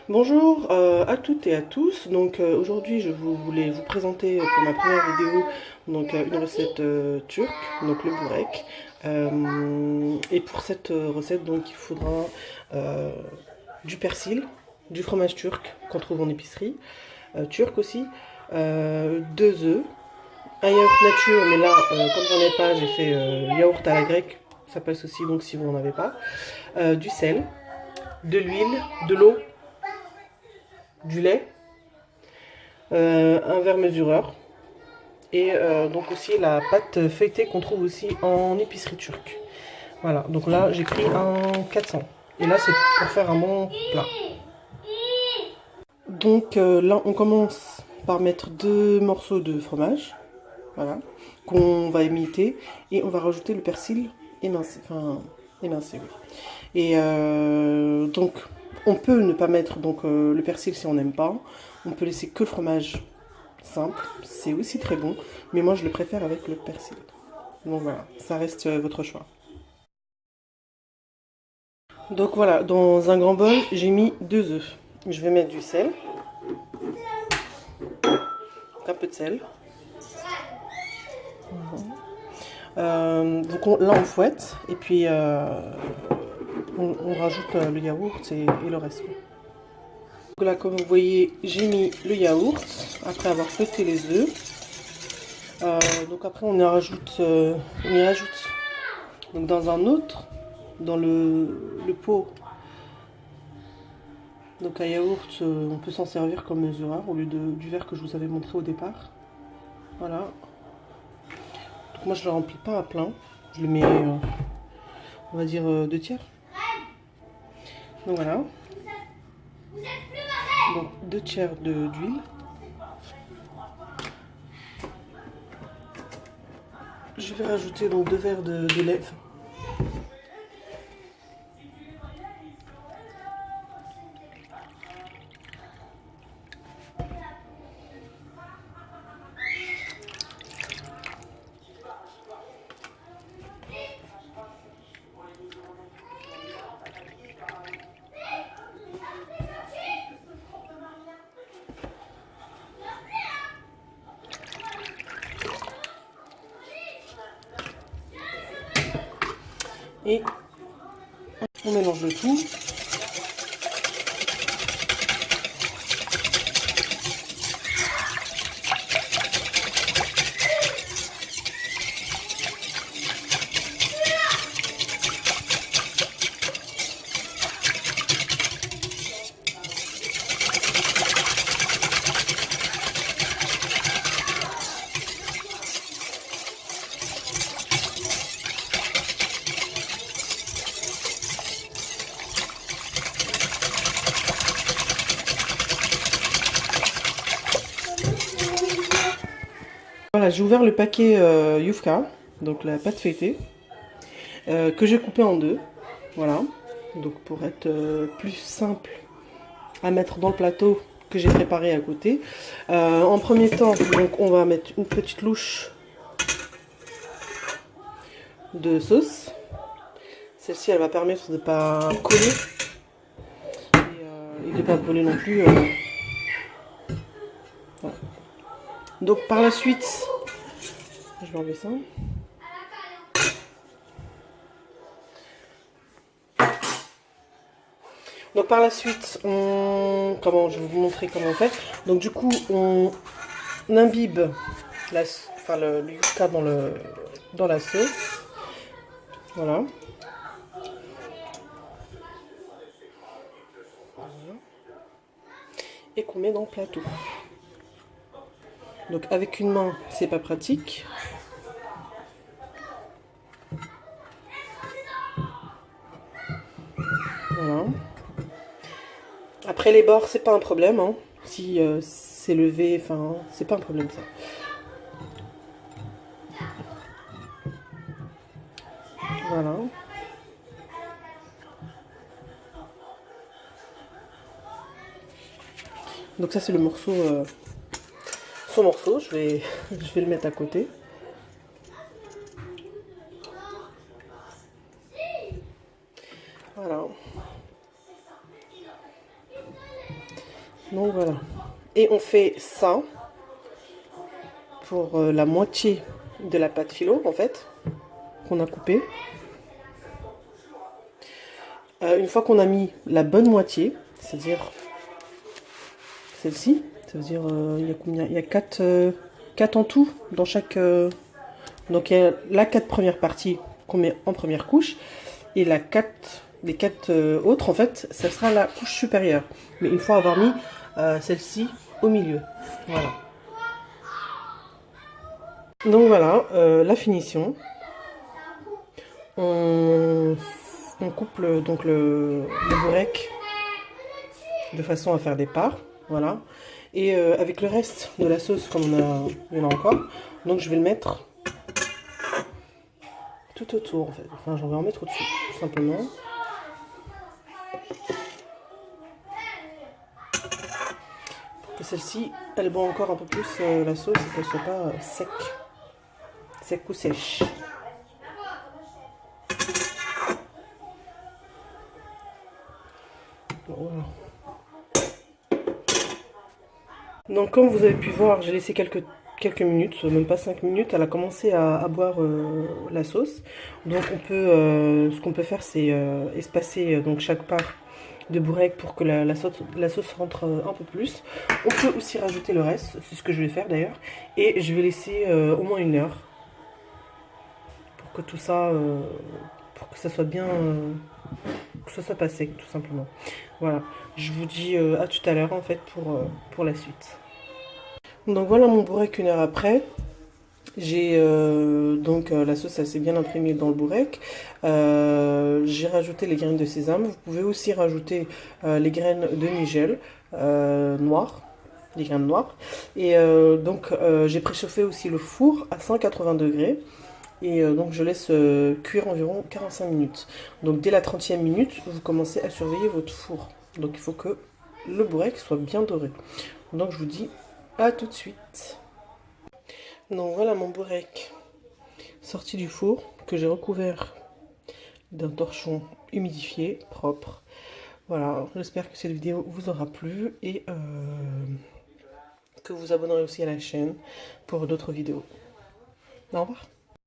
Bonjour à toutes et à tous. Donc aujourd'hui je voulais vous présenter pour ma première vidéo donc une recette turque, donc le burek. Et pour cette recette donc il faudra euh, du persil, du fromage turc qu'on trouve en épicerie, turc aussi, 2 œufs, un yaourt nature, mais là comme j'en ai pas j'ai fait yaourt à la grecque, ça passe aussi donc si vous n'en avez pas, du sel, de l'huile, de l'eau, du lait, un verre mesureur et donc aussi la pâte feuilletée qu'on trouve aussi en épicerie turque. Voilà, donc là j'ai pris un 400 et là c'est pour faire un bon plat. Donc là on commence par mettre 2 morceaux de fromage, voilà, qu'on va émietter et on va rajouter le persil émincé, enfin émincé, oui. Et donc on peut ne pas mettre donc le persil si on n'aime pas, on peut laisser que le fromage simple, c'est aussi très bon, mais moi je le préfère avec le persil. Donc voilà, ça reste votre choix. Donc voilà, dans un grand bol, j'ai mis 2 œufs. Je vais mettre du sel, un peu de sel. Donc là on fouette et puis on rajoute le yaourt et le reste. Donc là comme vous voyez, j'ai mis le yaourt après avoir fouetté les œufs. Donc après on y rajoute, donc dans un autre, dans le pot, donc un yaourt, on peut s'en servir comme mesureur au lieu du verre que je vous avais montré au départ. Voilà. Donc moi je le remplis pas à plein, je le mets, on va dire 2 tiers. Donc voilà. Donc 2 tiers d'huile. Je vais rajouter donc 2 verres de lait. Et on mélange le tout. Voilà, j'ai ouvert le paquet Yufka, donc la pâte feuilletée, que j'ai coupé en deux. Voilà, donc pour être plus simple à mettre dans le plateau que j'ai préparé à côté. En premier temps, donc on va mettre une petite louche de sauce. Celle-ci, elle va permettre de ne pas coller et de ne pas brûler non plus. Voilà. Donc par la suite, je vais enlever ça. Donc par la suite, je vais vous montrer comment on fait. Donc du coup, on imbibe le yucca dans la sauce. Voilà. Et qu'on met dans le plateau. Donc avec une main, c'est pas pratique. Voilà. Après les bords, c'est pas un problème, hein. Si c'est levé, enfin, c'est pas un problème ça. Voilà. Donc ça c'est le morceau, son morceau. Je vais le mettre à côté. Voilà. Donc voilà. Et on fait ça pour la moitié de la pâte philo en fait, qu'on a coupée. Une fois qu'on a mis la bonne moitié, c'est-à-dire celle-ci, ça veut dire il y a combien? Il y a 4 en tout dans chaque. Donc il y a la 4 premières parties qu'on met en première couche et les 4 autres en fait, ça sera la couche supérieure. Mais une fois avoir mis celle-ci au milieu. Voilà. Donc voilà la finition. On coupe donc le burek de façon à faire des parts. Voilà. Et avec le reste de la sauce, comme il y en a encore, donc je vais le mettre tout autour en fait. Enfin, j'en vais en mettre au-dessus, tout simplement. Pour que celle-ci, elle boit encore un peu plus la sauce et qu'elle soit pas sec ou sèche. Voilà. Donc comme vous avez pu voir, j'ai laissé quelques minutes, même pas 5 minutes, elle a commencé à boire la sauce. Donc ce qu'on peut faire, c'est espacer donc chaque part de burek pour que la sauce rentre un peu plus. On peut aussi rajouter le reste, c'est ce que je vais faire d'ailleurs. Et je vais laisser au moins 1 heure pour que tout ça, pour que ça soit bien, que ça soit passé tout simplement. Voilà, je vous dis à tout à l'heure en fait pour la suite. Donc voilà mon burek 1 heure après. J'ai donc la sauce elle s'est bien imprégnée dans le burek. J'ai rajouté les graines de sésame. Vous pouvez aussi rajouter les graines de nigel noires, les graines noires. Et donc j'ai préchauffé aussi le four à 180 degrés. Et donc je laisse cuire environ 45 minutes. Donc dès la 30e minute, vous commencez à surveiller votre four. Donc il faut que le burek soit bien doré. Donc je vous dis à tout de suite. Donc voilà mon burek sorti du four que j'ai recouvert d'un torchon humidifié, propre. Voilà, j'espère que cette vidéo vous aura plu et que vous vous abonnerez aussi à la chaîne pour d'autres vidéos. Au revoir.